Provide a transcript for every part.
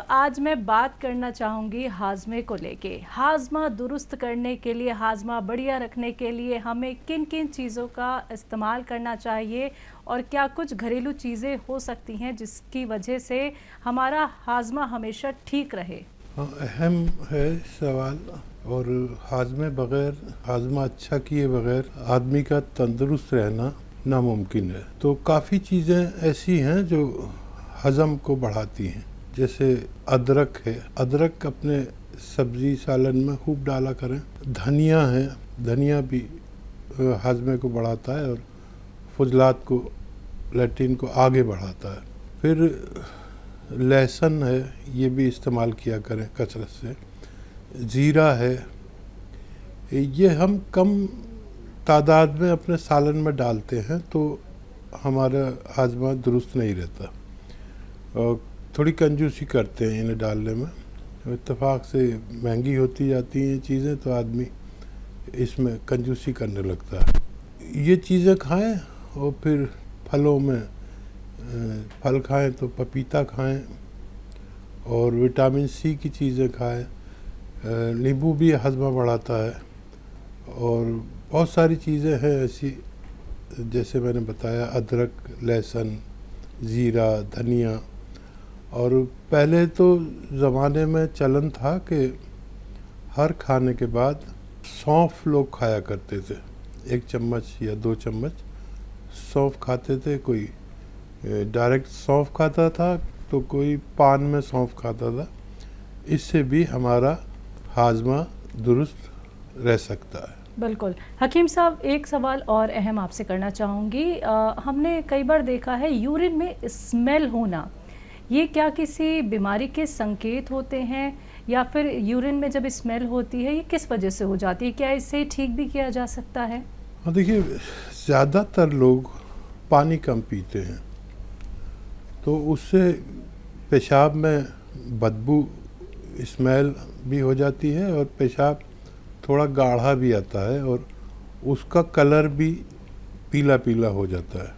آج میں بات کرنا چاہوں گی ہاضمے کو لے کے. ہاضمہ درست کرنے کے لیے، ہاضمہ بڑھیا رکھنے کے لیے ہمیں کن کن چیزوں کا استعمال کرنا چاہیے اور کیا کچھ گھریلو چیزیں ہو سکتی ہیں جس کی وجہ سے ہمارا ہاضمہ ہمیشہ ٹھیک رہے؟ اہم ہے سوال. اور ہاضمہ اچھا کیے بغیر آدمی کا تندرست رہنا ناممکن ہے. تو کافی چیزیں ایسی ہیں جو ہضم کو بڑھاتی ہیں، جیسے ادرک ہے. ادرک اپنے سبزی سالن میں خوب ڈالا کریں. دھنیا ہے، دھنیا بھی ہاضمے کو بڑھاتا ہے اور فضلات کو، لیٹرین کو آگے بڑھاتا ہے. پھر لہسن ہے، یہ بھی استعمال کیا کریں کثرت سے. زیرہ ہے، یہ ہم کم تعداد میں اپنے سالن میں ڈالتے ہیں تو ہمارا ہاضمہ درست نہیں رہتا، اور تھوڑی کنجوسی کرتے ہیں انہیں ڈالنے میں. اتفاق سے مہنگی ہوتی جاتی ہیں چیزیں تو آدمی اس میں کنجوسی کرنے لگتا ہے. یہ چیزیں کھائیں. اور پھر پھلوں میں پھل کھائیں تو پپیتا کھائیں، اور وٹامن سی کی چیزیں کھائیں. نیمبو بھی ہاضمہ بڑھاتا ہے. اور بہت ساری چیزیں ہیں ایسی، جیسے میں نے بتایا ادرک، لہسن، زیرہ، دھنیا. اور پہلے تو زمانے میں چلن تھا کہ ہر کھانے کے بعد سونف لوگ کھایا کرتے تھے. 1 چمچ یا 2 چمچ سونف کھاتے تھے. کوئی ڈائریکٹ سونف کھاتا تھا تو کوئی پان میں سونف کھاتا تھا. اس سے بھی ہمارا ہاضمہ درست رہ سکتا ہے. بالکل. حکیم صاحب، ایک سوال اور اہم آپ سے کرنا چاہوں گی. ہم نے کئی بار دیکھا ہے یورین میں اسمیل ہونا، یہ کیا کسی بیماری کے سنکیت ہوتے ہیں، یا پھر یورین میں جب اسمیل ہوتی ہے یہ کس وجہ سے ہو جاتی ہے؟ کیا اس سے ٹھیک بھی کیا جا سکتا ہے؟ دیکھیے، زیادہ تر لوگ پانی کم پیتے ہیں تو اس سے پیشاب میں بدبو، اسمیل بھی ہو جاتی ہے، اور پیشاب تھوڑا گاڑھا بھی آتا ہے اور اس کا کلر بھی پیلا پیلا ہو جاتا ہے.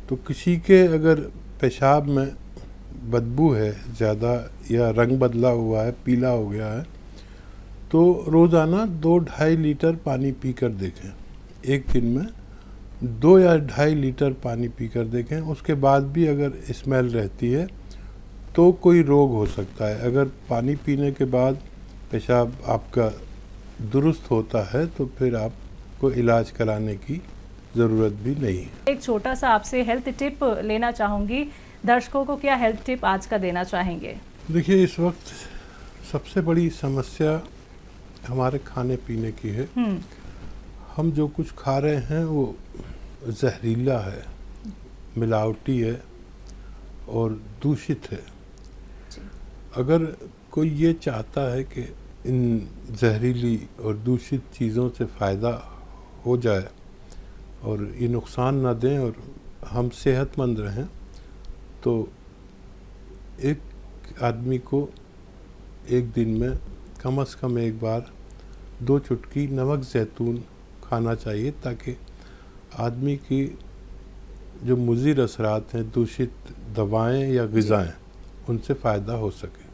تو کسی کے اگر پیشاب میں بدبو ہے زیادہ، یا رنگ بدلا ہوا ہے، پیلا ہو گیا ہے، تو روزانہ 2-2.5 لیٹر پانی پی کر دیکھیں. ایک دن میں 2 یا 2.5 لیٹر پانی پی کر دیکھیں. اس کے بعد بھی اگر اسمیل رہتی ہے تو کوئی روگ ہو سکتا ہے. اگر پانی پینے کے بعد پیشاب آپ کا درست ہوتا ہے تو پھر آپ کو علاج کرانے کی ضرورت بھی نہیں ہے. ایک چھوٹا سا آپ سے ہیلتھ ٹپ لینا چاہوں گی. درشکوں کو کیا ہیلتھ ٹپ آج کا دینا چاہیں گے؟ دیکھیے، اس وقت سب سے بڑی سمسیا ہمارے کھانے پینے کی ہے. ہم جو کچھ کھا رہے ہیں وہ زہریلا ہے، ملاوٹی ہے اور دوشت ہے. اگر کوئی یہ چاہتا ہے کہ ان زہریلی اور دوشت چیزوں سے فائدہ ہو جائے اور یہ نقصان نہ دیں اور ہم صحت مند رہیں، تو ایک آدمی کو ایک دن میں کم از کم ایک بار 2 چٹکی نمک زیتون کھانا چاہیے، تاکہ آدمی کی جو مضر اثرات ہیں دوشت دوائیں یا غذائیں، ان سے فائدہ ہو سکے.